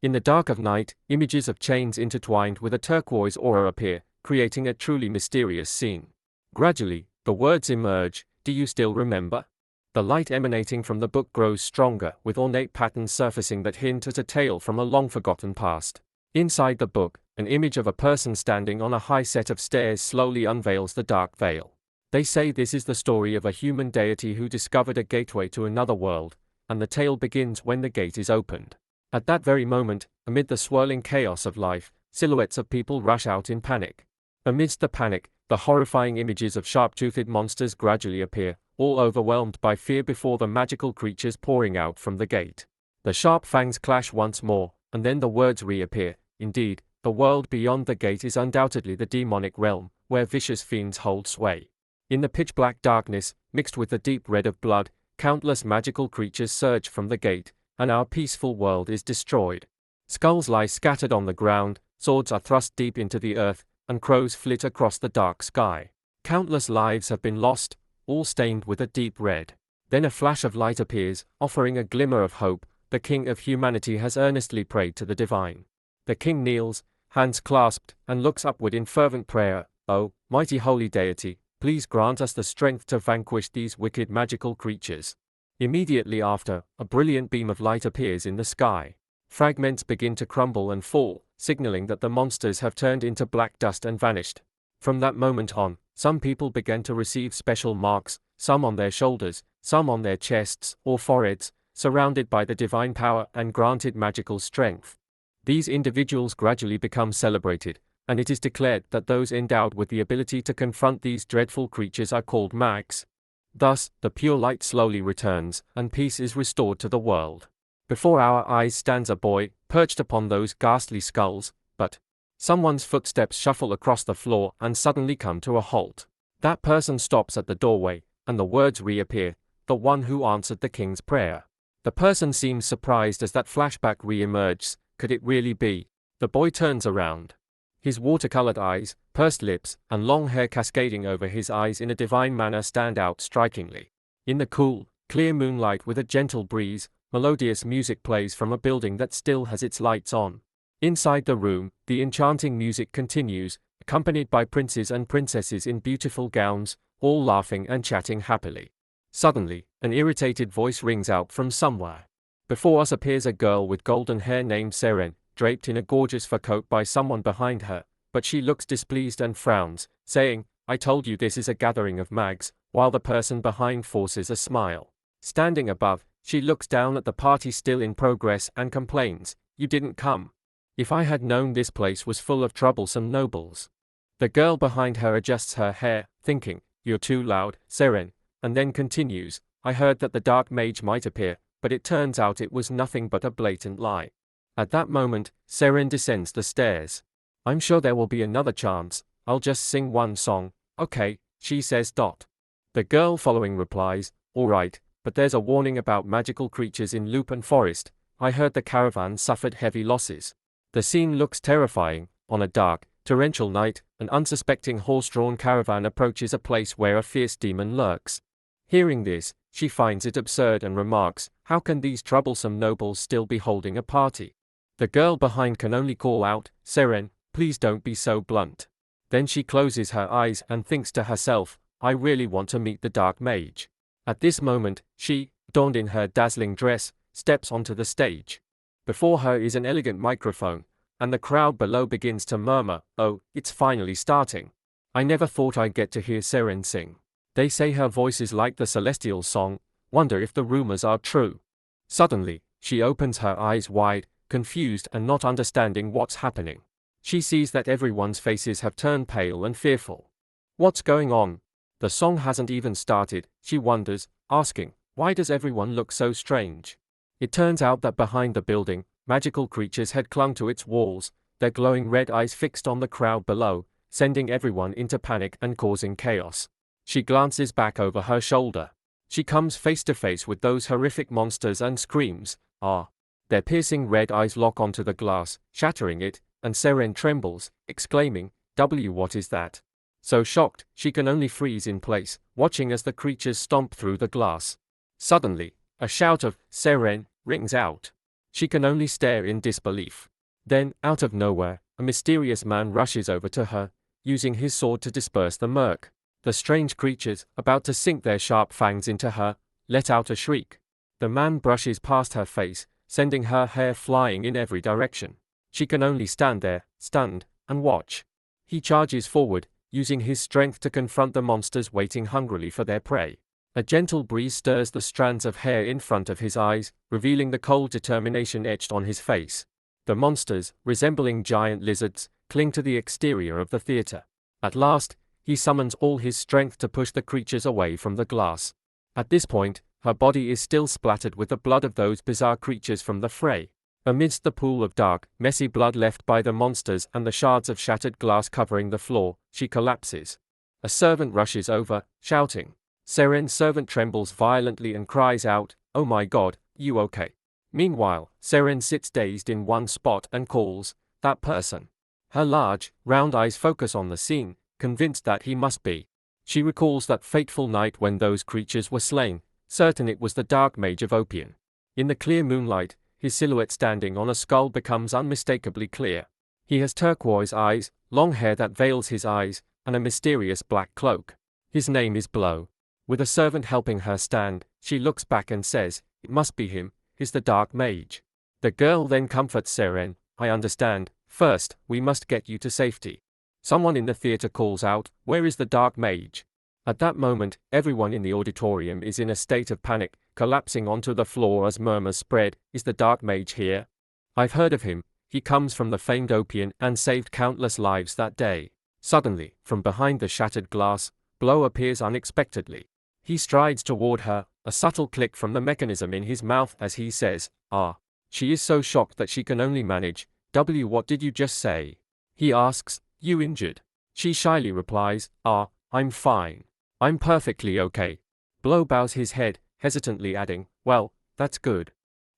In the dark of night, images of chains intertwined with a turquoise aura appear, creating a truly mysterious scene. Gradually, the words emerge, "Do you still remember?" The light emanating from the book grows stronger, with ornate patterns surfacing that hint at a tale from a long-forgotten past. Inside the book, an image of a person standing on a high set of stairs slowly unveils the dark veil. They say this is the story of a human deity who discovered a gateway to another world, and the tale begins when the gate is opened. At that very moment, amid the swirling chaos of life, silhouettes of people rush out in panic. Amidst the panic, the horrifying images of sharp-toothed monsters gradually appear, all overwhelmed by fear before the magical creatures pouring out from the gate. The sharp fangs clash once more, and then the words reappear. Indeed, the world beyond the gate is undoubtedly the demonic realm, where vicious fiends hold sway. In the pitch-black darkness, mixed with the deep red of blood, countless magical creatures surge from the gate, and our peaceful world is destroyed. Skulls lie scattered on the ground, swords are thrust deep into the earth, and crows flit across the dark sky. Countless lives have been lost, all stained with a deep red. Then a flash of light appears, offering a glimmer of hope. The King of Humanity has earnestly prayed to the divine. The king kneels, hands clasped, and looks upward in fervent prayer. "Oh, mighty holy deity, please grant us the strength to vanquish these wicked magical creatures." Immediately after, a brilliant beam of light appears in the sky. Fragments begin to crumble and fall, signaling that the monsters have turned into black dust and vanished. From that moment on, some people began to receive special marks, some on their shoulders, some on their chests or foreheads, surrounded by the divine power and granted magical strength. These individuals gradually become celebrated, and it is declared that those endowed with the ability to confront these dreadful creatures are called mags. Thus, the pure light slowly returns, and peace is restored to the world. Before our eyes stands a boy, perched upon those ghastly skulls, but someone's footsteps shuffle across the floor and suddenly come to a halt. That person stops at the doorway, and the words reappear, "The one who answered the king's prayer." The person seems surprised as that flashback re-emerges. Could it really be? The boy turns around. His watercolored eyes, pursed lips, and long hair cascading over his eyes in a divine manner stand out strikingly. In the cool, clear moonlight with a gentle breeze, melodious music plays from a building that still has its lights on. Inside the room, the enchanting music continues, accompanied by princes and princesses in beautiful gowns, all laughing and chatting happily. Suddenly, an irritated voice rings out from somewhere. Before us appears a girl with golden hair named Sarin, draped in a gorgeous fur coat by someone behind her, but she looks displeased and frowns, saying, "I told you this is a gathering of mags," while the person behind forces a smile. Standing above, she looks down at the party still in progress and complains, "You didn't come. If I had known this place was full of troublesome nobles." The girl behind her adjusts her hair, thinking, "You're too loud, Sarin," and then continues, "I heard that the dark mage might appear, but it turns out it was nothing but a blatant lie." At that moment, Sarin descends the stairs. "I'm sure there will be another chance, I'll just sing one song." "Okay," she says. The girl following replies, "All right, but there's a warning about magical creatures in Lupin Forest. I heard the caravan suffered heavy losses." The scene looks terrifying. On a dark, torrential night, an unsuspecting horse-drawn caravan approaches a place where a fierce demon lurks. Hearing this, she finds it absurd and remarks, "How can these troublesome nobles still be holding a party?" The girl behind can only call out, "Sarin, please don't be so blunt." Then she closes her eyes and thinks to herself, "I really want to meet the dark mage." At this moment, she, donned in her dazzling dress, steps onto the stage. Before her is an elegant microphone, and the crowd below begins to murmur, "Oh, it's finally starting. I never thought I'd get to hear Sarin sing. They say her voice is like the celestial song, wonder if the rumors are true." Suddenly, she opens her eyes wide, confused and not understanding what's happening. She sees that everyone's faces have turned pale and fearful. What's going on? The song hasn't even started, she wonders, asking, "Why does everyone look so strange?" It turns out that behind the building, magical creatures had clung to its walls, their glowing red eyes fixed on the crowd below, sending everyone into panic and causing chaos. She glances back over her shoulder. She comes face to face with those horrific monsters and screams, "Ah!" Their piercing red eyes lock onto the glass, shattering it, and Sarin trembles, exclaiming, What is that?" So shocked, she can only freeze in place, watching as the creatures stomp through the glass. Suddenly, a shout of "Sarin" rings out. She can only stare in disbelief. Then, out of nowhere, a mysterious man rushes over to her, using his sword to disperse the murk. The strange creatures, about to sink their sharp fangs into her, let out a shriek. The man brushes past her face, sending her hair flying in every direction. She can only stand there, stunned, and watch. He charges forward, using his strength to confront the monsters waiting hungrily for their prey. A gentle breeze stirs the strands of hair in front of his eyes, revealing the cold determination etched on his face. The monsters, resembling giant lizards, cling to the exterior of the theater. At last, he summons all his strength to push the creatures away from the glass. At this point, her body is still splattered with the blood of those bizarre creatures from the fray. Amidst the pool of dark, messy blood left by the monsters and the shards of shattered glass covering the floor, she collapses. A servant rushes over, shouting. Sarin's servant trembles violently and cries out, "Oh my God, you okay?" Meanwhile, Sarin sits dazed in one spot and calls, "That person." Her large, round eyes focus on the scene, convinced that he must be. She recalls that fateful night when those creatures were slain, certain it was the dark mage of Opium. In the clear moonlight, his silhouette standing on a skull becomes unmistakably clear. He has turquoise eyes, long hair that veils his eyes, and a mysterious black cloak. His name is Blow. With a servant helping her stand, she looks back and says, "It must be him, he's the dark mage." The girl then comforts Sarin, "I understand, first, we must get you to safety." Someone in the theater calls out, "Where is the dark mage?" At that moment, everyone in the auditorium is in a state of panic, collapsing onto the floor as murmurs spread, "Is the dark mage here? I've heard of him, he comes from the famed Opium and saved countless lives that day." Suddenly, from behind the shattered glass, Blow appears unexpectedly. He strides toward her, a subtle click from the mechanism in his mouth as he says, "Ah." She is so shocked that she can only manage, What did you just say?" He asks, "You injured?" She shyly replies, "Ah, I'm fine. I'm perfectly okay." Blow bows his head, hesitantly adding, "Well, that's good.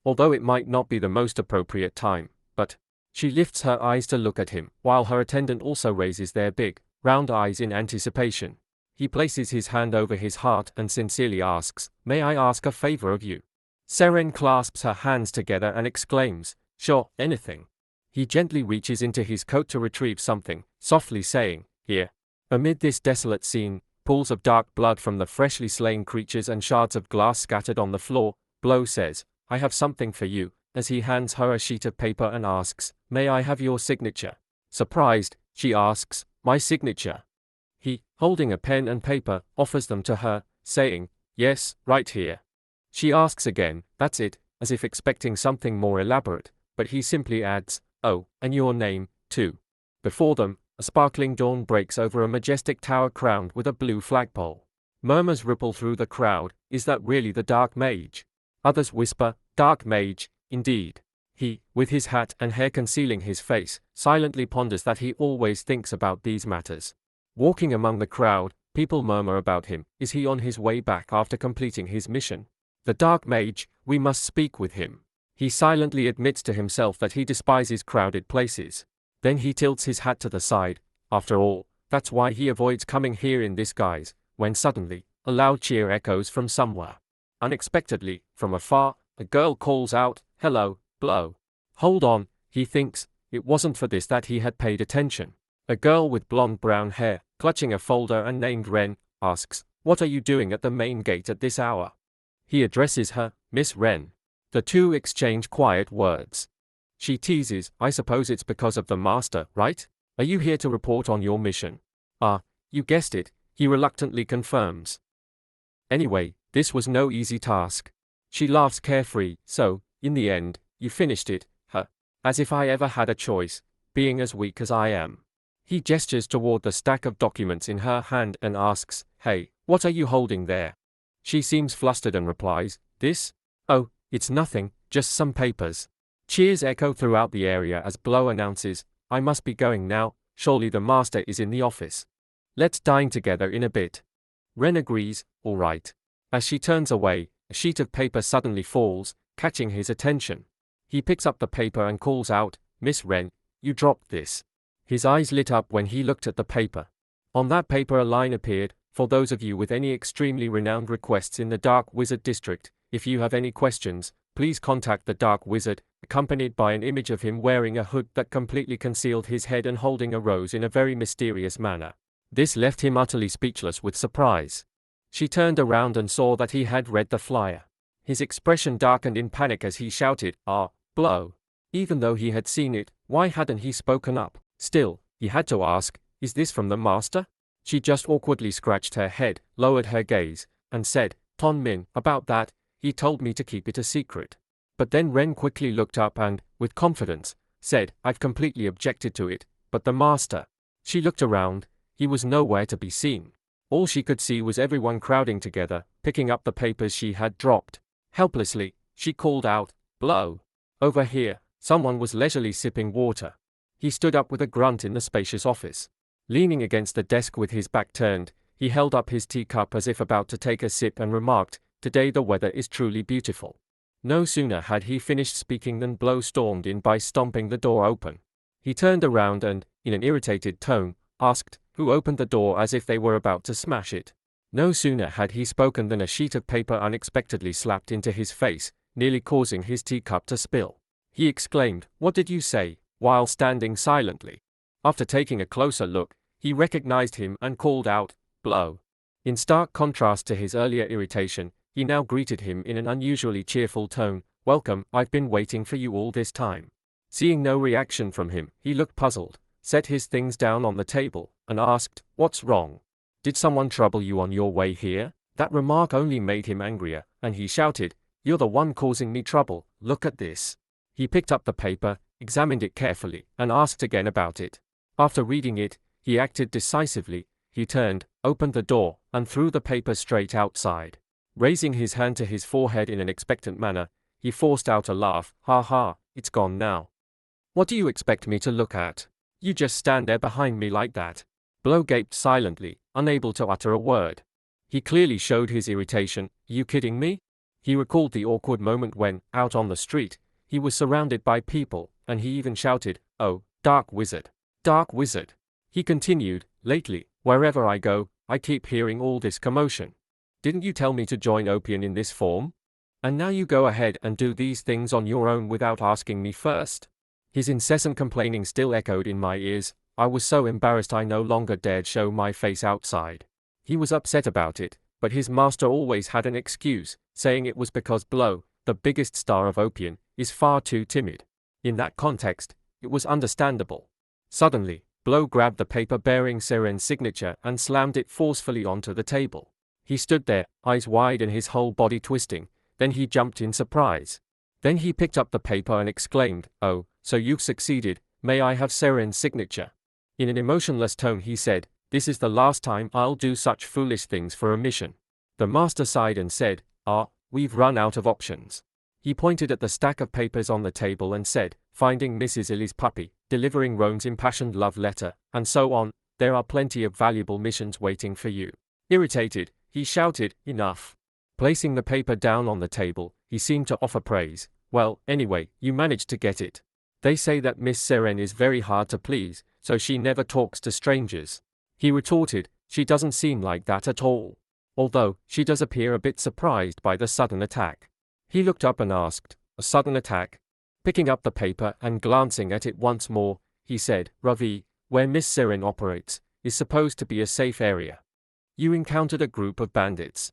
Although it might not be the most appropriate time, but..." She lifts her eyes to look at him, while her attendant also raises their big, round eyes in anticipation. He places his hand over his heart and sincerely asks, "May I ask a favor of you?" Sarin clasps her hands together and exclaims, "Sure, anything." He gently reaches into his coat to retrieve something, softly saying, "Here." Amid this desolate scene, pools of dark blood from the freshly slain creatures and shards of glass scattered on the floor, Blow says, "I have something for you," as he hands her a sheet of paper and asks, "May I have your signature?" Surprised, she asks, "My signature?" He, holding a pen and paper, offers them to her, saying, "Yes, right here." She asks again, "That's it," as if expecting something more elaborate, but he simply adds, "Oh, and your name, too." Before them, a sparkling dawn breaks over a majestic tower crowned with a blue flagpole. Murmurs ripple through the crowd, "Is that really the dark mage?" Others whisper, "Dark mage, indeed." He, with his hat and hair concealing his face, silently ponders that he always thinks about these matters. Walking among the crowd, people murmur about him, "Is he on his way back after completing his mission?" "The dark mage, we must speak with him." He silently admits to himself that he despises crowded places. Then he tilts his hat to the side. After all, that's why he avoids coming here in this guise, when suddenly, a loud cheer echoes from somewhere. Unexpectedly, from afar, a girl calls out, "Hello, Blow." Hold on, he thinks, it wasn't for this that he had paid attention. A girl with blonde brown hair, clutching a folder and named Ren, asks, "What are you doing at the main gate at this hour?" He addresses her, "Miss Ren." The two exchange quiet words. She teases, "I suppose it's because of the master, right? Are you here to report on your mission?" "Ah, you guessed it," he reluctantly confirms. "Anyway, this was no easy task." She laughs carefree, "So, in the end, you finished it, huh? As if I ever had a choice, being as weak as I am." He gestures toward the stack of documents in her hand and asks, "Hey, what are you holding there?" She seems flustered and replies, "This? Oh, it's nothing, just some papers." Cheers echo throughout the area as Blow announces, "I must be going now, surely the master is in the office. Let's dine together in a bit." Ren agrees, "All right." As she turns away, a sheet of paper suddenly falls, catching his attention. He picks up the paper and calls out, "Miss Ren, you dropped this." His eyes lit up when he looked at the paper. On that paper a line appeared, "For those of you with any extremely renowned requests in the Dark Wizard District, if you have any questions, Please contact the Dark Wizard, accompanied by an image of him wearing a hood that completely concealed his head and holding a rose in a very mysterious manner. This left him utterly speechless with surprise. She turned around and saw that he had read the flyer. His expression darkened in panic as he shouted, blow. Even though he had seen it, why hadn't he spoken up? Still, he had to ask, is this from the master? She just awkwardly scratched her head, lowered her gaze, and said, Ton Min, about that, he told me to keep it a secret. But then Ren quickly looked up and, with confidence, said, I've completely objected to it, but the master. She looked around, he was nowhere to be seen. All she could see was everyone crowding together, picking up the papers she had dropped. Helplessly, she called out, blow. Over here, someone was leisurely sipping water. He stood up with a grunt in the spacious office. Leaning against the desk with his back turned, he held up his teacup as if about to take a sip and remarked, Today the weather is truly beautiful. No sooner had he finished speaking than Blow stormed in by stomping the door open. He turned around and, in an irritated tone, asked, Who opened the door as if they were about to smash it? No sooner had he spoken than a sheet of paper unexpectedly slapped into his face, nearly causing his teacup to spill. He exclaimed, What did you say? While standing silently. After taking a closer look, he recognized him and called out, Blow. In stark contrast to his earlier irritation, he now greeted him in an unusually cheerful tone, Welcome, I've been waiting for you all this time. Seeing no reaction from him, he looked puzzled, set his things down on the table, and asked, What's wrong? Did someone trouble you on your way here? That remark only made him angrier, and he shouted, You're the one causing me trouble, look at this. He picked up the paper, examined it carefully, and asked again about it. After reading it, he acted decisively. He turned, opened the door, and threw the paper straight outside. Raising his hand to his forehead in an expectant manner, he forced out a laugh. Ha ha, it's gone now. What do you expect me to look at? You just stand there behind me like that. Blow gaped silently, unable to utter a word. He clearly showed his irritation. You kidding me? He recalled the awkward moment when, out on the street, he was surrounded by people, and he even shouted, Oh, Dark Wizard. Dark Wizard. He continued, Lately, wherever I go, I keep hearing all this commotion. Didn't you tell me to join Opium in this form? And now you go ahead and do these things on your own without asking me first. His incessant complaining still echoed in my ears. I was so embarrassed I no longer dared show my face outside. He was upset about it, but his master always had an excuse, saying it was because Blow, the biggest star of Opium, is far too timid. In that context, it was understandable. Suddenly, Blow grabbed the paper bearing Sarin's signature and slammed it forcefully onto the table. He stood there, eyes wide and his whole body twisting, then he jumped in surprise. Then he picked up the paper and exclaimed, Oh, so you've succeeded, may I have Sarin's signature? In an emotionless tone he said, This is the last time I'll do such foolish things for a mission. The master sighed and said, We've run out of options. He pointed at the stack of papers on the table and said, Finding Mrs. Illy's puppy, delivering Rome's impassioned love letter, and so on, there are plenty of valuable missions waiting for you. Irritated, he shouted, Enough. Placing the paper down on the table, he seemed to offer praise. Well, anyway, you managed to get it. They say that Miss Sarin is very hard to please, so she never talks to strangers. He retorted, She doesn't seem like that at all. Although, she does appear a bit surprised by the sudden attack. He looked up and asked, A sudden attack? Picking up the paper and glancing at it once more, he said, Ravi, where Miss Sarin operates, is supposed to be a safe area. You encountered a group of bandits.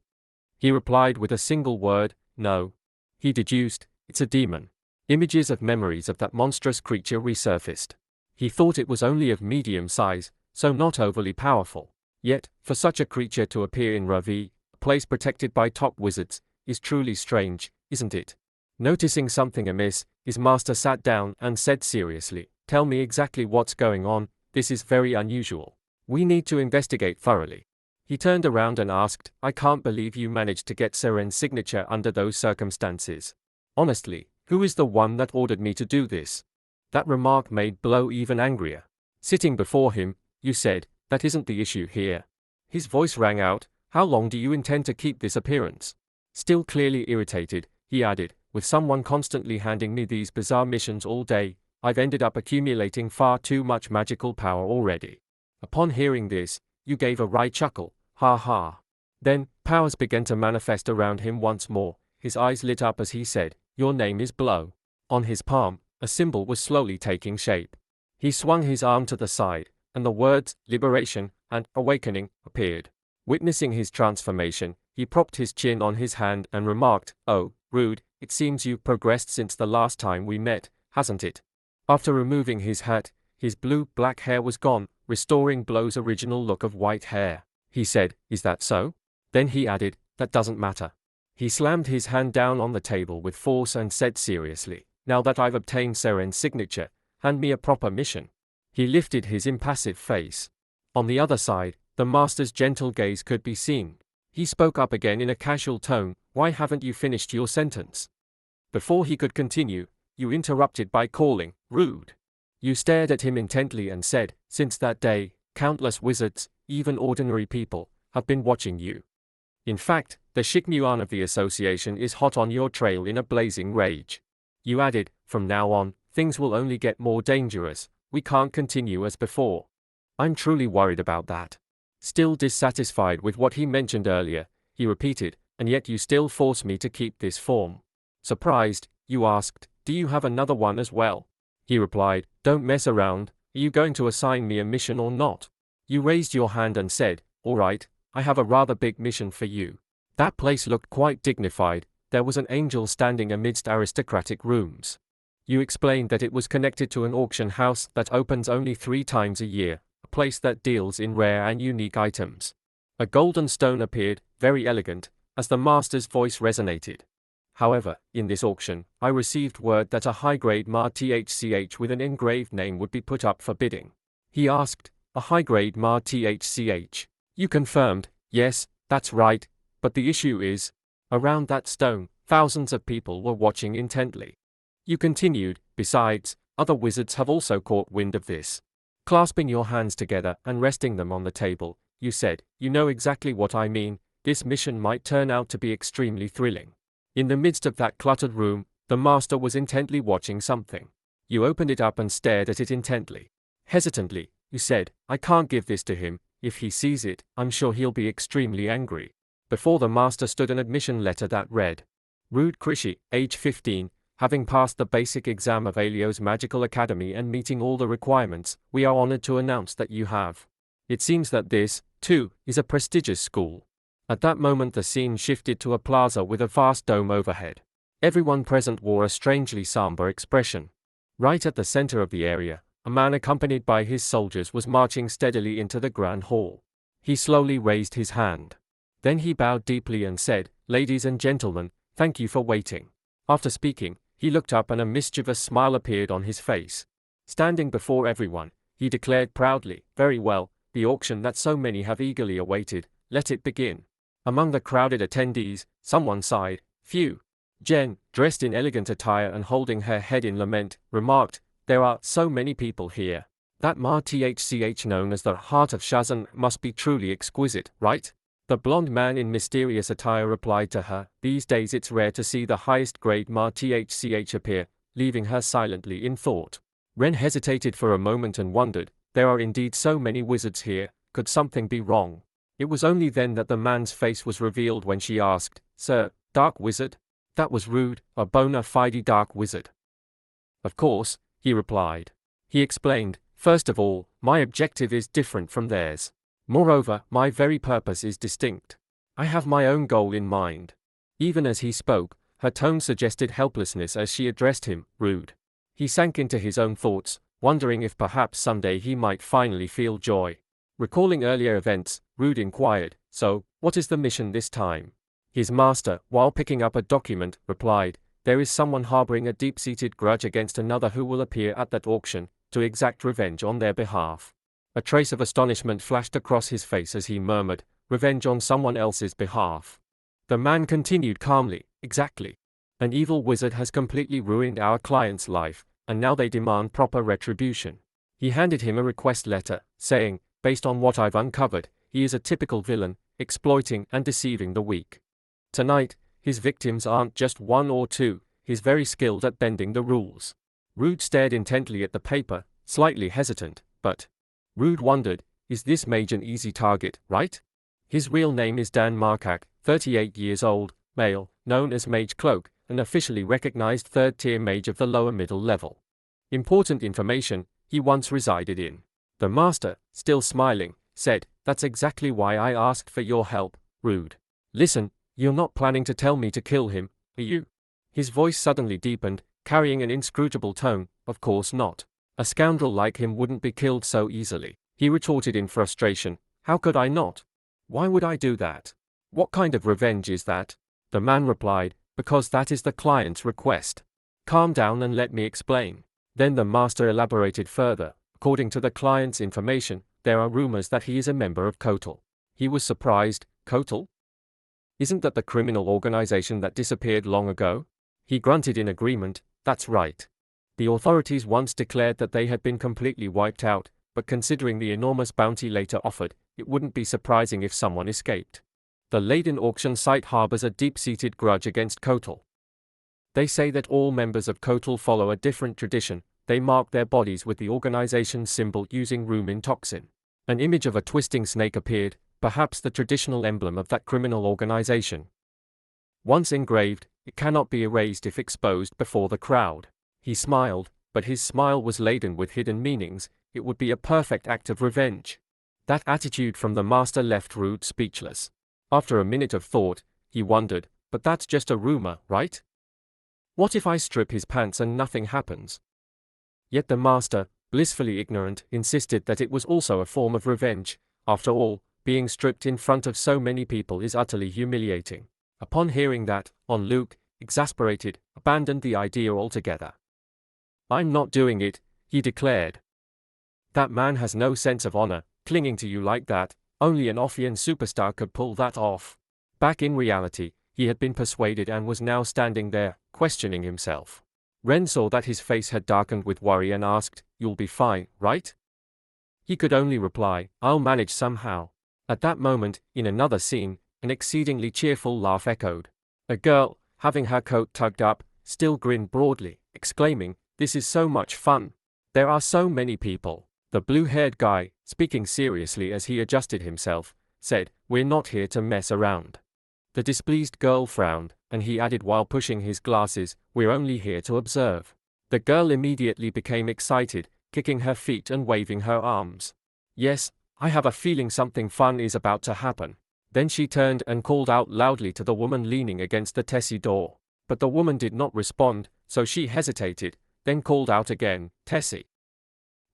He replied with a single word, No. He deduced, It's a demon. Images of memories of that monstrous creature resurfaced. He thought it was only of medium size, so not overly powerful. Yet, for such a creature to appear in Ravi, a place protected by top wizards, is truly strange, isn't it? Noticing something amiss, his master sat down and said seriously, Tell me exactly what's going on, this is very unusual. We need to investigate thoroughly. He turned around and asked, I can't believe you managed to get Sarin's signature under those circumstances. Honestly, who is the one that ordered me to do this? That remark made Blow even angrier. Sitting before him, you said, That isn't the issue here. His voice rang out, How long do you intend to keep this appearance? Still clearly irritated, he added, With someone constantly handing me these bizarre missions all day, I've ended up accumulating far too much magical power already. Upon hearing this, you gave a wry chuckle. Ha ha. Then, powers began to manifest around him once more. His eyes lit up as he said, Your name is Blow. On his palm, a symbol was slowly taking shape. He swung his arm to the side, and the words, liberation, and awakening, appeared. Witnessing his transformation, he propped his chin on his hand and remarked, "Oh, Rude, it seems you've progressed since the last time we met, hasn't it?" After removing his hat, his blue-black hair was gone, restoring Blow's original look of white hair. He said, "Is that so?" Then he added, "That doesn't matter." He slammed his hand down on the table with force and said seriously, "Now that I've obtained Sarin's signature, hand me a proper mission." He lifted his impassive face. On the other side, the master's gentle gaze could be seen. He spoke up again in a casual tone, "Why haven't you finished your sentence?" Before he could continue, you interrupted by calling, "Rude." You stared at him intently and said, "Since that day, countless wizards, even ordinary people, have been watching you. In fact, the Shiknyuan of the association is hot on your trail in a blazing rage." You added, "From now on, things will only get more dangerous. We can't continue as before. I'm truly worried about that." Still dissatisfied with what he mentioned earlier, he repeated, "And yet you still force me to keep this form." Surprised, you asked, "Do you have another one as well?" He replied, "Don't mess around. Are you going to assign me a mission or not?" You raised your hand and said, "All right, I have a rather big mission for you." That place looked quite dignified. There was an angel standing amidst aristocratic rooms. You explained that it was connected to an auction house that opens only 3 times a year, a place that deals in rare and unique items. A golden stone appeared, very elegant, as the master's voice resonated. "However, in this auction, I received word that a high-grade MA-THCH with an engraved name would be put up for bidding." He asked, "A high-grade MA-THCH?" You confirmed, "Yes, that's right, but the issue is..." Around that stone, thousands of people were watching intently. You continued, "Besides, other wizards have also caught wind of this." Clasping your hands together and resting them on the table, you said, "You know exactly what I mean. This mission might turn out to be extremely thrilling." In the midst of that cluttered room, the master was intently watching something. You opened it up and stared at it intently. Hesitantly, you said, "I can't give this to him. If he sees it, I'm sure he'll be extremely angry." Before the master stood an admission letter that read, "Rude Krishi, age 15, having passed the basic exam of Yahello's Magical Academy and meeting all the requirements, we are honored to announce that you have. It seems that this, too, is a prestigious school." At that moment the scene shifted to a plaza with a vast dome overhead. Everyone present wore a strangely somber expression. Right at the center of the area, a man accompanied by his soldiers was marching steadily into the grand hall. He slowly raised his hand. Then he bowed deeply and said, "Ladies and gentlemen, thank you for waiting." After speaking, he looked up and a mischievous smile appeared on his face. Standing before everyone, he declared proudly, "Very well, the auction that so many have eagerly awaited, let it begin." Among the crowded attendees, someone sighed. "Phew." Jen, dressed in elegant attire and holding her head in lament, remarked, "There are so many people here. That MA-THCH known as the Heart of Shazan must be truly exquisite, right?" The blonde man in mysterious attire replied to her, "These days it's rare to see the highest grade MA-THCH appear," leaving her silently in thought. Ren hesitated for a moment and wondered, there are indeed so many wizards here, could something be wrong? It was only then that the man's face was revealed when she asked, "Sir, dark wizard?" That was Rude, a bona fide dark wizard. "Of course," he replied. He explained, "First of all, my objective is different from theirs. Moreover, my very purpose is distinct. I have my own goal in mind." Even as he spoke, her tone suggested helplessness as she addressed him, "Rude." He sank into his own thoughts, wondering if perhaps someday he might finally feel joy. Recalling earlier events, Rude inquired, "So, what is the mission this time?" His master, while picking up a document, replied, "There is someone harboring a deep-seated grudge against another who will appear at that auction, to exact revenge on their behalf." A trace of astonishment flashed across his face as he murmured, "Revenge on someone else's behalf." The man continued calmly, "Exactly. An evil wizard has completely ruined our client's life, and now they demand proper retribution." He handed him a request letter, saying, "Based on what I've uncovered, he is a typical villain, exploiting and deceiving the weak. Tonight, his victims aren't just 1 or 2, he's very skilled at bending the rules." Rude stared intently at the paper, slightly hesitant, but Rude wondered, is this Mage an easy target, right? His real name is Dan Markak, 38 years old, male, known as Mage Cloak, an officially recognized third-tier mage of the lower middle level. Important information, he once resided in. The master, still smiling, said, "That's exactly why I asked for your help, rude. Listen, you're not planning to tell me to kill him, are you?" His voice suddenly deepened, carrying an inscrutable tone. "Of course not. A scoundrel like him wouldn't be killed so easily," he retorted in frustration. "How could I not? Why would I do that? What kind of revenge is that?" The man replied, "Because that is the client's request. Calm down and let me explain." Then the master elaborated further. "According to the client's information, there are rumors that he is a member of Kotal." He was surprised. "Kotal? Isn't that the criminal organization that disappeared long ago?" He grunted in agreement. "That's right. The authorities once declared that they had been completely wiped out, but considering the enormous bounty later offered, it wouldn't be surprising if someone escaped. The Leiden auction site harbors a deep-seated grudge against Kotal. They say that all members of Kotal follow a different tradition. They mark their bodies with the organization's symbol using rumen toxin." An image of a twisting snake appeared, perhaps the traditional emblem of that criminal organization. Once engraved, it cannot be erased if exposed before the crowd. He smiled, but his smile was laden with hidden meanings. It would be a perfect act of revenge. That attitude from the master left Rude speechless. After a minute of thought, he wondered, "But that's just a rumor, right? What if I strip his pants and nothing happens?" Yet the master, blissfully ignorant, insisted that it was also a form of revenge. After all, being stripped in front of so many people is utterly humiliating. Upon hearing that, Luke, exasperated, abandoned the idea altogether. "I'm not doing it," he declared. "That man has no sense of honor, clinging to you like that. Only an Ophian superstar could pull that off." Back in reality, he had been persuaded and was now standing there, questioning himself. Ren saw that his face had darkened with worry and asked, "You'll be fine, right?" He could only reply, "I'll manage somehow." At that moment, in another scene, an exceedingly cheerful laugh echoed. A girl, having her coat tugged up, still grinned broadly, exclaiming, "This is so much fun. There are so many people." The blue-haired guy, speaking seriously as he adjusted himself, said, "We're not here to mess around." The displeased girl frowned, and he added while pushing his glasses, "We're only here to observe." The girl immediately became excited, kicking her feet and waving her arms. "Yes, I have a feeling something fun is about to happen." Then she turned and called out loudly to the woman leaning against the Tessie door. But the woman did not respond, so she hesitated, then called out again, "Tessie."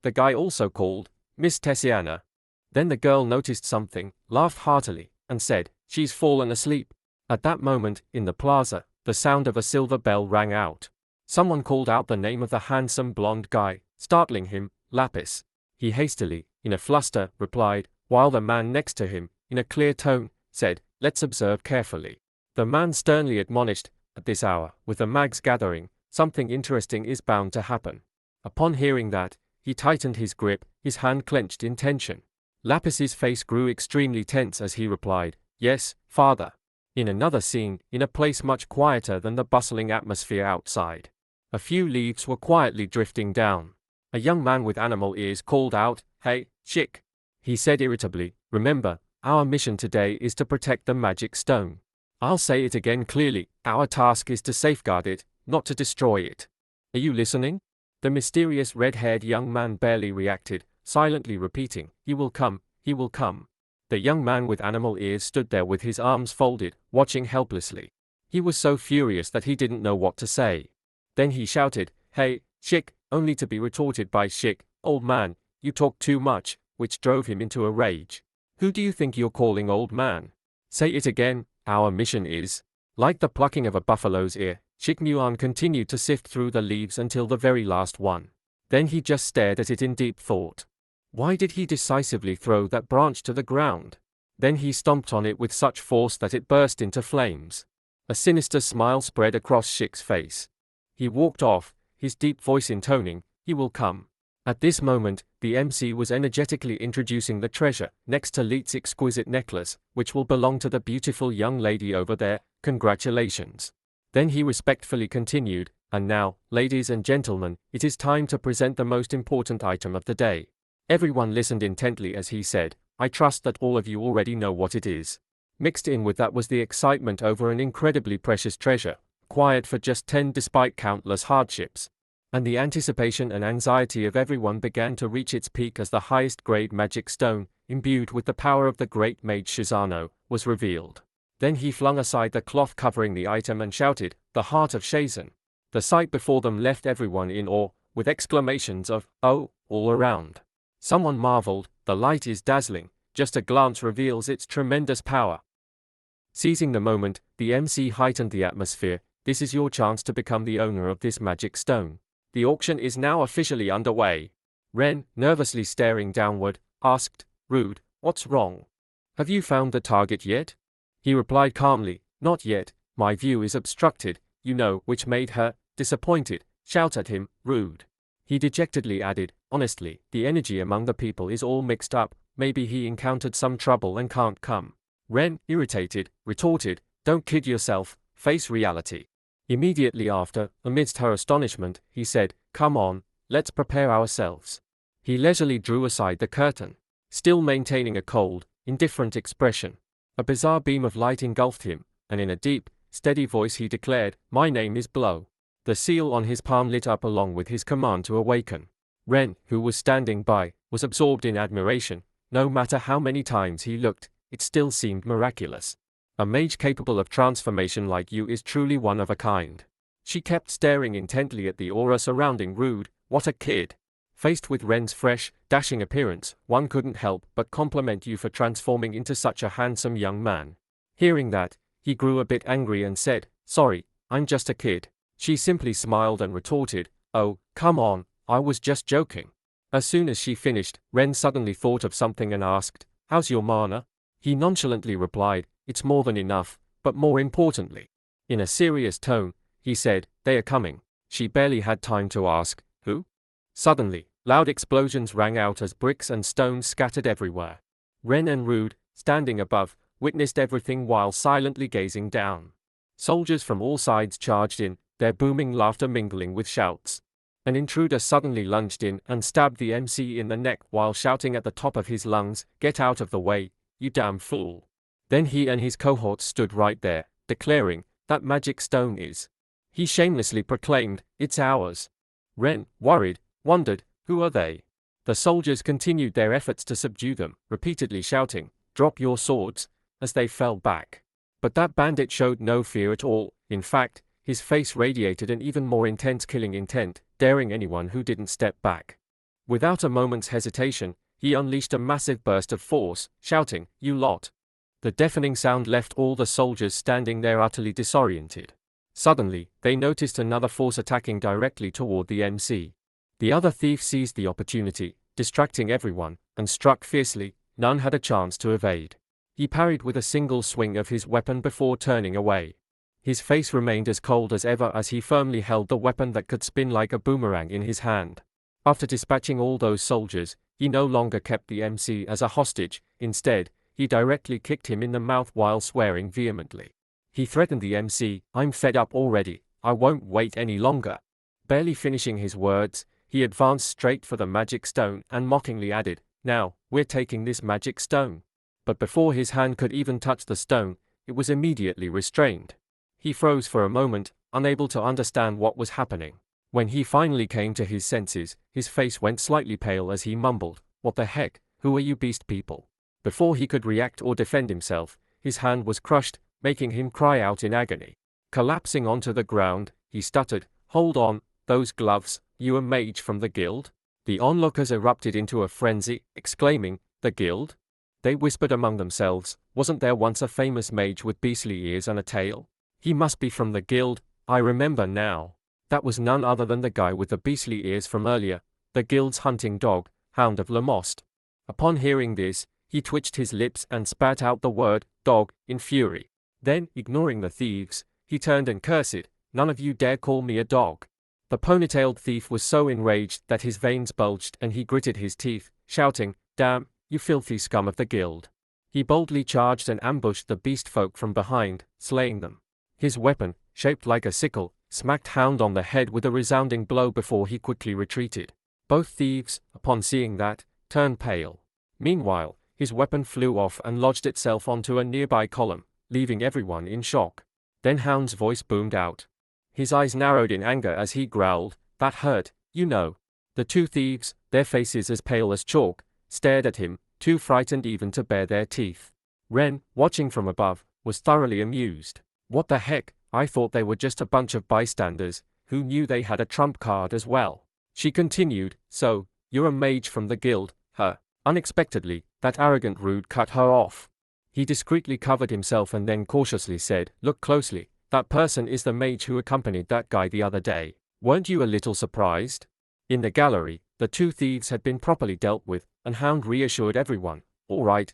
The guy also called, "Miss Tessiana." Then the girl noticed something, laughed heartily, and said, "She's fallen asleep." At that moment, in the plaza, the sound of a silver bell rang out. Someone called out the name of the handsome blonde guy, startling him, "Lapis." He hastily, in a fluster, replied, while the man next to him, in a clear tone, said, "Let's observe carefully." The man sternly admonished, "At this hour, with the mags gathering, something interesting is bound to happen." Upon hearing that, he tightened his grip, his hand clenched in tension. Lapis's face grew extremely tense as he replied, "Yes, father." In another scene, in a place much quieter than the bustling atmosphere outside, a few leaves were quietly drifting down. A young man with animal ears called out, "Hey, chick." He said irritably, "Remember, our mission today is to protect the magic stone. I'll say it again clearly, our task is to safeguard it, not to destroy it. Are you listening?" The mysterious red-haired young man barely reacted, silently repeating, "He will come, he will come." The young man with animal ears stood there with his arms folded, watching helplessly. He was so furious that he didn't know what to say. Then he shouted, "Hey, chick," only to be retorted by Chick, "Old man, you talk too much," which drove him into a rage. "Who do you think you're calling old man? Say it again, our mission is." Like the plucking of a buffalo's ear, Chick Muan continued to sift through the leaves until the very last one. Then he just stared at it in deep thought. Why did he decisively throw that branch to the ground? Then he stomped on it with such force that it burst into flames. A sinister smile spread across Chick's face. He walked off, his deep voice intoning, "He will come." At this moment, the MC was energetically introducing the treasure, next to Leet's exquisite necklace, which will belong to the beautiful young lady over there, congratulations. Then he respectfully continued, "And now, ladies and gentlemen, it is time to present the most important item of the day." Everyone listened intently as he said, "I trust that all of you already know what it is." Mixed in with that was the excitement over an incredibly precious treasure, quiet for just 10 despite countless hardships. And the anticipation and anxiety of everyone began to reach its peak as the highest grade magic stone, imbued with the power of the great mage Shizano, was revealed. Then he flung aside the cloth covering the item and shouted, "The heart of Shazan." The sight before them left everyone in awe, with exclamations of, "Oh," all around. Someone marveled, "The light is dazzling, just a glance reveals its tremendous power." Seizing the moment, the MC heightened the atmosphere. "This is your chance to become the owner of this magic stone. The auction is now officially underway." Ren, nervously staring downward, asked, "Rude, what's wrong? Have you found the target yet?" He replied calmly, "Not yet, my view is obstructed, you know," which made her, disappointed, shout at him, "Rude." He dejectedly added, "Honestly, the energy among the people is all mixed up, maybe he encountered some trouble and can't come." Ren, irritated, retorted, "Don't kid yourself, face reality." Immediately after, amidst her astonishment, he said, "Come on, let's prepare ourselves." He leisurely drew aside the curtain, still maintaining a cold, indifferent expression. A bizarre beam of light engulfed him, and in a deep, steady voice he declared, "My name is Blow." The seal on his palm lit up along with his command to awaken. Ren, who was standing by, was absorbed in admiration. No matter how many times he looked, it still seemed miraculous. "A mage capable of transformation like you is truly one of a kind." She kept staring intently at the aura surrounding Rude. What a kid! Faced with Ren's fresh, dashing appearance, one couldn't help but compliment you for transforming into such a handsome young man. Hearing that, he grew a bit angry and said, "Sorry, I'm just a kid." She simply smiled and retorted, "Oh, come on, I was just joking." As soon as she finished, Ren suddenly thought of something and asked, "How's your mana?" He nonchalantly replied, "It's more than enough, but more importantly." In a serious tone, he said, "They are coming." She barely had time to ask, "Who?" Suddenly, loud explosions rang out as bricks and stones scattered everywhere. Ren and Rude, standing above, witnessed everything while silently gazing down. Soldiers from all sides charged in, their booming laughter mingling with shouts. An intruder suddenly lunged in and stabbed the MC in the neck while shouting at the top of his lungs, "Get out of the way, you damn fool." Then he and his cohorts stood right there, declaring, "That magic stone is." He shamelessly proclaimed, "It's ours." Ren, worried, wondered, "Who are they?" The soldiers continued their efforts to subdue them, repeatedly shouting, "Drop your swords," as they fell back. But that bandit showed no fear at all. In fact, his face radiated an even more intense killing intent, daring anyone who didn't step back. Without a moment's hesitation, he unleashed a massive burst of force, shouting, "You lot." The deafening sound left all the soldiers standing there utterly disoriented. Suddenly, they noticed another force attacking directly toward the MC. The other thief seized the opportunity, distracting everyone, and struck fiercely. None had a chance to evade. He parried with a single swing of his weapon before turning away. His face remained as cold as ever as he firmly held the weapon that could spin like a boomerang in his hand. After dispatching all those soldiers, he no longer kept the MC as a hostage. Instead, he directly kicked him in the mouth while swearing vehemently. He threatened the MC, "I'm fed up already, I won't wait any longer." Barely finishing his words, he advanced straight for the magic stone and mockingly added, "Now, we're taking this magic stone." But before his hand could even touch the stone, it was immediately restrained. He froze for a moment, unable to understand what was happening. When he finally came to his senses, his face went slightly pale as he mumbled, "What the heck, who are you beast people?" Before he could react or defend himself, his hand was crushed, making him cry out in agony. Collapsing onto the ground, he stuttered, "Hold on, those gloves, you a mage from the guild?" The onlookers erupted into a frenzy, exclaiming, "The guild?" They whispered among themselves, "Wasn't there once a famous mage with beastly ears and a tail? He must be from the guild, I remember now. That was none other than the guy with the beastly ears from earlier, the guild's hunting dog, Hound of Lamost." Upon hearing this, he twitched his lips and spat out the word, "dog," in fury. Then, ignoring the thieves, he turned and cursed, "None of you dare call me a dog." The ponytailed thief was so enraged that his veins bulged and he gritted his teeth, shouting, "Damn, you filthy scum of the guild." He boldly charged and ambushed the beast folk from behind, slaying them. His weapon, shaped like a sickle, smacked Hound on the head with a resounding blow before he quickly retreated. Both thieves, upon seeing that, turned pale. Meanwhile, his weapon flew off and lodged itself onto a nearby column, leaving everyone in shock. Then Hound's voice boomed out, His eyes narrowed in anger as he growled, "That hurt, you know." The two thieves, their faces as pale as chalk, stared at him, too frightened even to bare their teeth. Ren, watching from above, was thoroughly amused. "What the heck, I thought they were just a bunch of bystanders, who knew they had a trump card as well." She continued, "So, you're a mage from the guild, huh?" Unexpectedly, that arrogant rude cut her off. He discreetly covered himself and then cautiously said, "Look closely, that person is the mage who accompanied that guy the other day. Weren't you a little surprised?" In the gallery, the two thieves had been properly dealt with, and Hound reassured everyone. All right.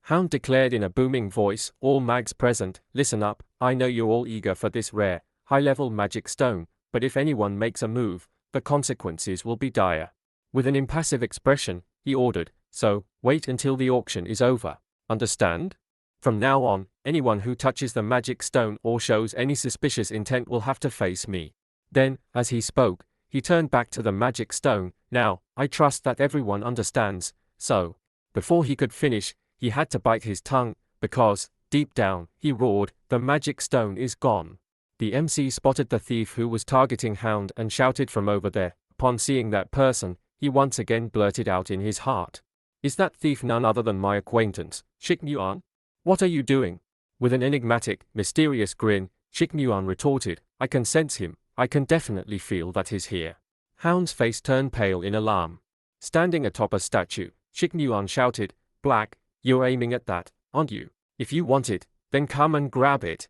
Hound declared in a booming voice, "All mags present, listen up, I know you're all eager for this rare, high-level magic stone, but if anyone makes a move, the consequences will be dire." With an impassive expression, he ordered, "So, wait until the auction is over. Understand? From now on, anyone who touches the magic stone or shows any suspicious intent will have to face me." Then, as he spoke, he turned back to the magic stone. "Now, I trust that everyone understands, so." Before he could finish, he had to bite his tongue, because, deep down, he roared, "The magic stone is gone." The MC spotted the thief who was targeting Hound and shouted from over there. Upon seeing that person, he once again blurted out in his heart, "Is that thief none other than my acquaintance, Shikmuan? What are you doing?" With an enigmatic, mysterious grin, Shikmuan retorted, "I can sense him, I can definitely feel that he's here." Hound's face turned pale in alarm. Standing atop a statue, Shikmuan shouted, "Black, you're aiming at that, aren't you? If you want it, then come and grab it."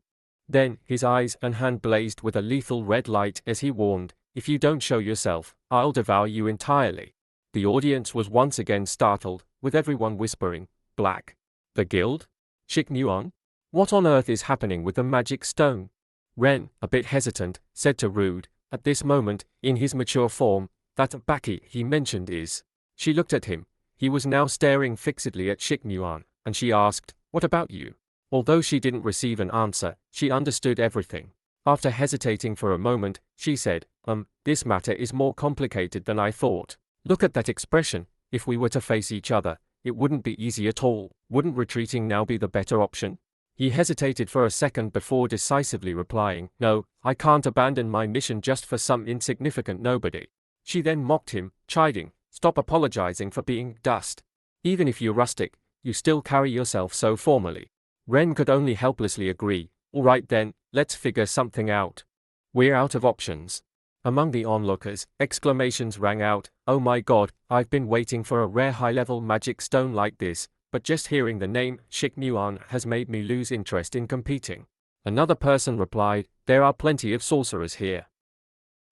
Then, his eyes and hand blazed with a lethal red light as he warned, "If you don't show yourself, I'll devour you entirely." The audience was once again startled, with everyone whispering, "Black? The guild? Shikmuan? What on earth is happening with the magic stone?" Ren, a bit hesitant, said to Rude, at this moment, in his mature form, "That Baki he mentioned is." She looked at him. He was now staring fixedly at Shikmuan, and she asked, "What about you?" Although she didn't receive an answer, she understood everything. After hesitating for a moment, she said, This matter is more complicated than I thought. Look at that expression. If we were to face each other, it wouldn't be easy at all. Wouldn't retreating now be the better option?" He hesitated for a second before decisively replying, "No, I can't abandon my mission just for some insignificant nobody." She then mocked him, chiding, "Stop apologizing for being dust. Even if you're rustic, you still carry yourself so formally." Ren could only helplessly agree, "All right then, let's figure something out. We're out of options." Among the onlookers, exclamations rang out, "Oh my god, I've been waiting for a rare high-level magic stone like this, but just hearing the name Shikmuan has made me lose interest in competing." Another person replied, "There are plenty of sorcerers here.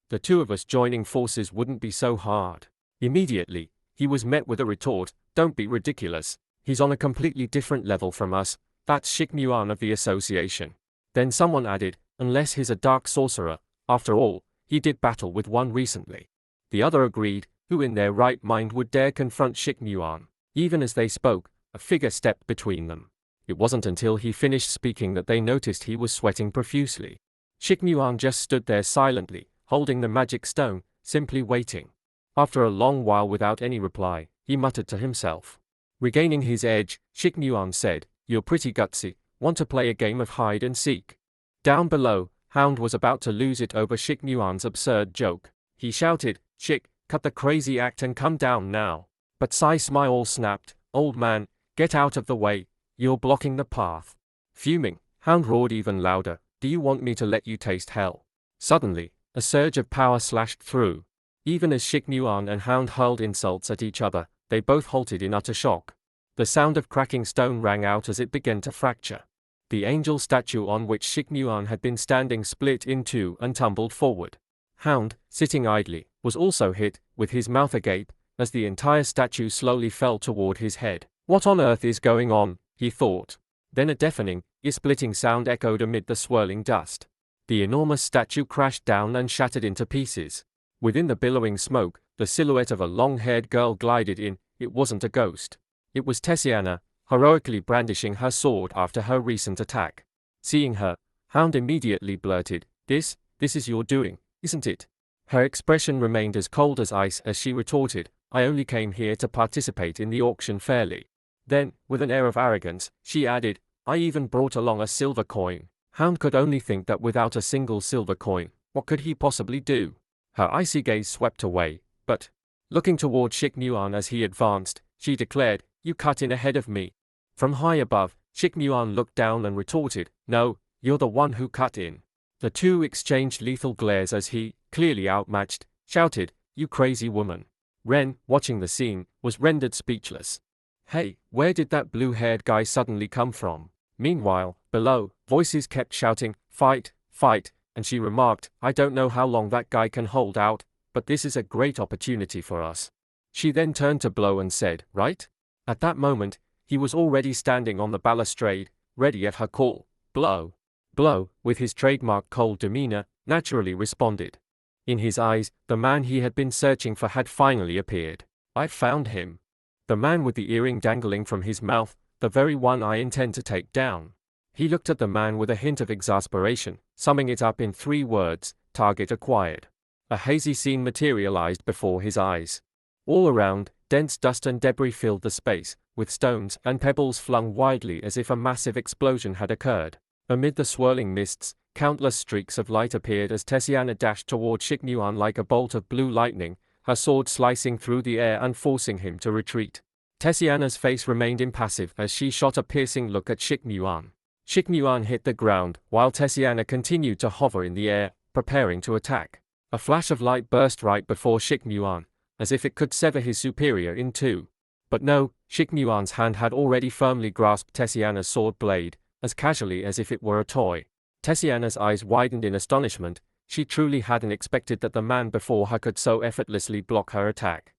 The two of us joining forces wouldn't be so hard." Immediately, he was met with a retort, "Don't be ridiculous. He's on a completely different level from us. That's Shikmuan of the association." Then someone added, "Unless he's a dark sorcerer. After all, he did battle with one recently." The other agreed, who in their right mind would dare confront Shikmuan? Even as they spoke, a figure stepped between them. It wasn't until he finished speaking that they noticed he was sweating profusely. Shikmuan just stood there silently, holding the magic stone, simply waiting. After a long while without any reply, he muttered to himself. Regaining his edge, Shikmuan said, "You're pretty gutsy. Want to play a game of hide and seek?" Down below, Hound was about to lose it over Shikmuan's absurd joke. He shouted, "Shik, cut the crazy act and come down now." But Sai Smile snapped, "Old man, get out of the way, you're blocking the path." Fuming, Hound roared even louder, "Do you want me to let you taste hell?" Suddenly, a surge of power slashed through. Even as Shikmuan and Hound hurled insults at each other, they both halted in utter shock. The sound of cracking stone rang out as it began to fracture. The angel statue on which Shikmuan had been standing split in two and tumbled forward. Hound, sitting idly, was also hit, with his mouth agape, as the entire statue slowly fell toward his head. "What on earth is going on?" he thought. Then a deafening, ear-splitting sound echoed amid the swirling dust. The enormous statue crashed down and shattered into pieces. Within the billowing smoke, the silhouette of a long-haired girl glided in. It wasn't a ghost. It was Tesana, heroically brandishing her sword after her recent attack. Seeing her, Hound immediately blurted, This is your doing, isn't it?" Her expression remained as cold as ice as she retorted, "I only came here to participate in the auction fairly." Then, with an air of arrogance, she added, "I even brought along a silver coin." Hound could only think that without a single silver coin, what could he possibly do? Her icy gaze swept away, but, looking toward Shiknuan as he advanced, she declared, "You cut in ahead of me." From high above, Shiknuan looked down and retorted, "No, you're the one who cut in." The two exchanged lethal glares as he, clearly outmatched, shouted, "You crazy woman." Ren, watching the scene, was rendered speechless. "Hey, where did that blue-haired guy suddenly come from?" Meanwhile, below, voices kept shouting, "Fight, fight," and she remarked, "I don't know how long that guy can hold out, but this is a great opportunity for us." She then turned to Blow and said, "Right?" At that moment, he was already standing on the balustrade, ready at her call. "Blow." Blow, with his trademark cold demeanor, naturally responded. In his eyes, the man he had been searching for had finally appeared. "I've found him." The man with the earring dangling from his mouth, the very one I intend to take down. He looked at the man with a hint of exasperation, summing it up in 3 words, "Target acquired." A hazy scene materialized before his eyes. All around, dense dust and debris filled the space, with stones and pebbles flung widely as if a massive explosion had occurred. Amid the swirling mists, countless streaks of light appeared as Tesana dashed toward Shiknuan like a bolt of blue lightning, her sword slicing through the air and forcing him to retreat. Tessiana's face remained impassive as she shot a piercing look at Shiknuan. Shiknuan hit the ground, while Tessiana continued to hover in the air, preparing to attack. A flash of light burst right before Shiknuan, as if it could sever his superior in two. But no, Shiknuan's hand had already firmly grasped Tessiana's sword blade, as casually as if it were a toy. Tessiana's eyes widened in astonishment. She truly hadn't expected that the man before her could so effortlessly block her attack.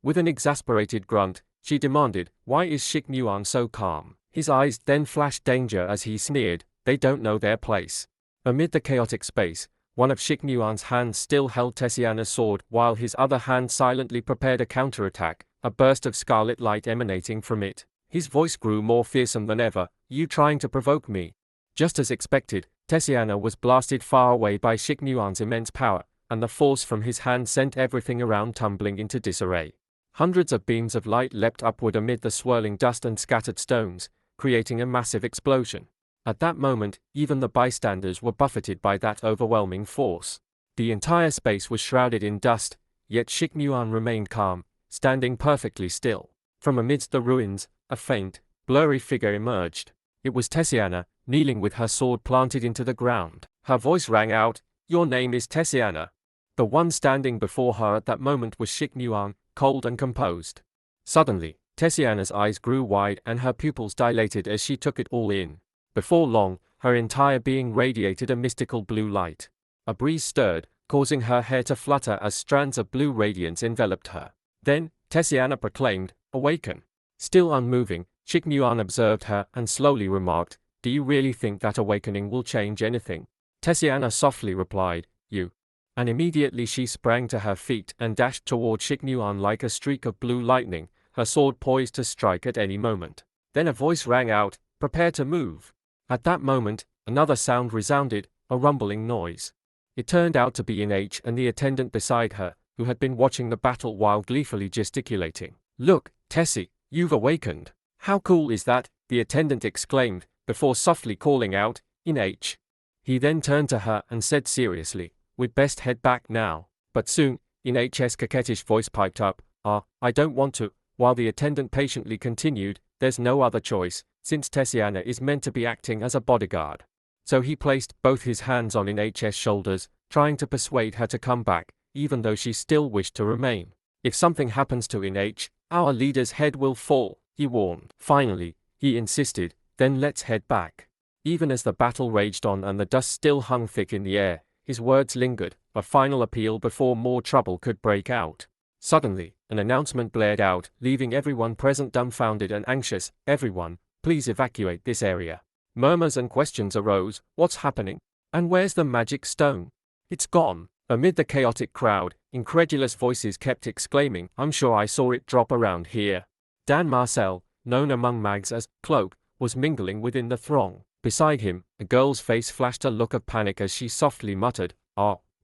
With an exasperated grunt, she demanded, "Why is Shiknuan so calm?" His eyes then flashed danger as he sneered, "They don't know their place." Amid the chaotic space, one of Shiknuan's hands still held Tessiana's sword while his other hand silently prepared a counterattack, a burst of scarlet light emanating from it. His voice grew more fearsome than ever, "You trying to provoke me?" Just as expected, Tessiana was blasted far away by Shiknuan's immense power, and the force from his hand sent everything around tumbling into disarray. Hundreds of beams of light leapt upward amid the swirling dust and scattered stones, creating a massive explosion. At that moment, even the bystanders were buffeted by that overwhelming force. The entire space was shrouded in dust, yet Shiknuan remained calm, standing perfectly still. From amidst the ruins, a faint, blurry figure emerged. It was Tessiana, kneeling with her sword planted into the ground. Her voice rang out, "Your name is Tessiana." The one standing before her at that moment was Shiknuan, cold and composed. Suddenly, Tessiana's eyes grew wide and her pupils dilated as she took it all in. Before long, her entire being radiated a mystical blue light. A breeze stirred, causing her hair to flutter as strands of blue radiance enveloped her. Then, Tessiana proclaimed, "Awaken." Still unmoving, Shiknuan observed her and slowly remarked, "Do you really think that awakening will change anything?" Tessiana softly replied, "You." And immediately she sprang to her feet and dashed toward Shiknuan like a streak of blue lightning, her sword poised to strike at any moment. Then a voice rang out, "Prepare to move." At that moment, another sound resounded, a rumbling noise. It turned out to be H and the attendant beside her, who had been watching the battle while gleefully gesticulating. "Look, Tessie, you've awakened." "How cool is that?" the attendant exclaimed, before softly calling out, "H." He then turned to her and said seriously, "We'd best head back now." But soon, H's coquettish voice piped up, I don't want to," while the attendant patiently continued, "There's no other choice, since Tessiana is meant to be acting as a bodyguard." So he placed both his hands on H's shoulders, trying to persuade her to come back, even though she still wished to remain. "If something happens to H, our leader's head will fall," he warned. Finally, he insisted, "Then let's head back." Even as the battle raged on and the dust still hung thick in the air, his words lingered, a final appeal before more trouble could break out. Suddenly, an announcement blared out, leaving everyone present dumbfounded and anxious. "Everyone, please evacuate this area." Murmurs and questions arose. "What's happening? And where's the magic stone?" "It's gone." Amid the chaotic crowd, incredulous voices kept exclaiming, "I'm sure I saw it drop around here." Dan Marcel, known among mags as Cloak, was mingling within the throng. Beside him, a girl's face flashed a look of panic as she softly muttered,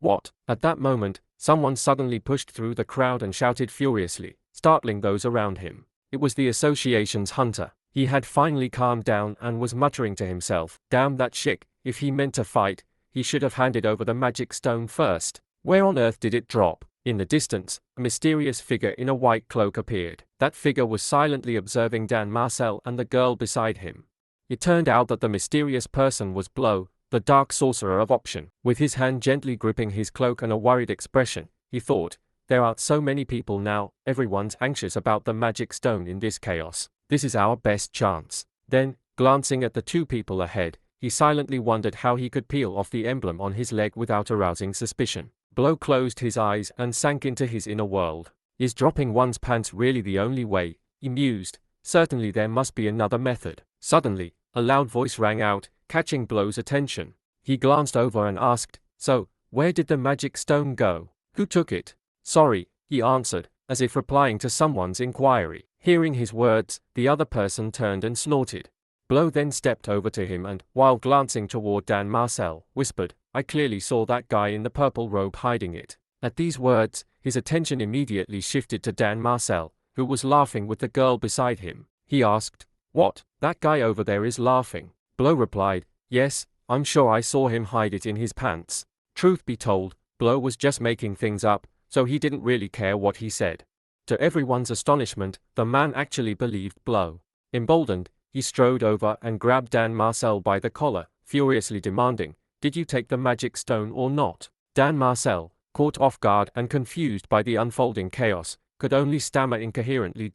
What?" At that moment, someone suddenly pushed through the crowd and shouted furiously, startling those around him. It was the association's hunter. He had finally calmed down and was muttering to himself, "Damn that chick, If he meant to fight, he should have handed over the magic stone first. Where on earth did it drop? In the distance, a mysterious figure in a white cloak appeared. That figure was silently observing Dan Marcel and the girl beside him. It turned out that the mysterious person was Blow, the dark sorcerer of option. With his hand gently gripping his cloak and a worried expression, he thought, there are so many people now, everyone's anxious about the magic stone in this chaos. This is our best chance. Then, glancing at the two people ahead, he silently wondered how he could peel off the emblem on his leg without arousing suspicion. Blow closed his eyes and sank into his inner world. Is dropping one's pants really the only way? He mused. Certainly there must be another method. Suddenly, a loud voice rang out, catching Blow's attention. He glanced over and asked, so, where did the magic stone go? Who took it? Sorry, he answered, as if replying to someone's inquiry. Hearing his words, the other person turned and snorted. Blow then stepped over to him and, while glancing toward Dan Marcel, whispered, I clearly saw that guy in the purple robe hiding it. At these words, his attention immediately shifted to Dan Marcel, who was laughing with the girl beside him. He asked, what? That guy over there is laughing? Blow replied, yes, I'm sure I saw him hide it in his pants. Truth be told, Blow was just making things up, so he didn't really care what he said. To everyone's astonishment, the man actually believed Blow. Emboldened, he strode over and grabbed Dan Marcel by the collar, furiously demanding, did you take the magic stone or not? Dan Marcel, caught off guard and confused by the unfolding chaos, could only stammer incoherently.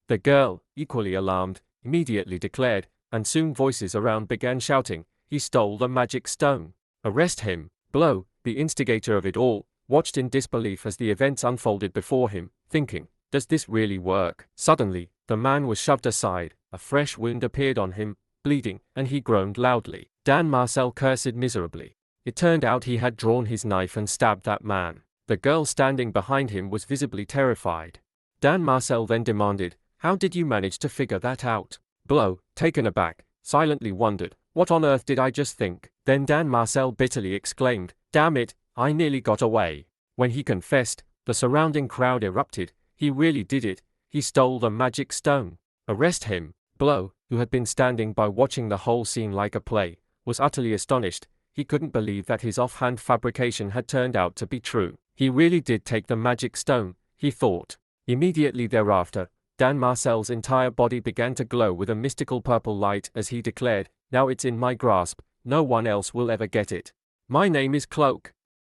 The girl, equally alarmed, immediately declared, and soon voices around began shouting, he stole the magic stone. Arrest him. Blow, the instigator of it all, watched in disbelief as the events unfolded before him, thinking, does this really work? Suddenly, the man was shoved aside, a fresh wound appeared on him, bleeding, and he groaned loudly. Dan Marcel cursed miserably. It turned out he had drawn his knife and stabbed that man. The girl standing behind him was visibly terrified. Dan Marcel then demanded, how did you manage to figure that out? Blow, taken aback, silently wondered, what on earth did I just think? Then Dan Marcel bitterly exclaimed, damn it, I nearly got away. When he confessed, the surrounding crowd erupted. He really did it. He stole the magic stone. Arrest him. Blow, who had been standing by watching the whole scene like a play, was utterly astonished. He couldn't believe that his offhand fabrication had turned out to be true. He really did take the magic stone, he thought. Immediately thereafter, Dan Marcel's entire body began to glow with a mystical purple light as he declared, now it's in my grasp, no one else will ever get it. My name is Cloak.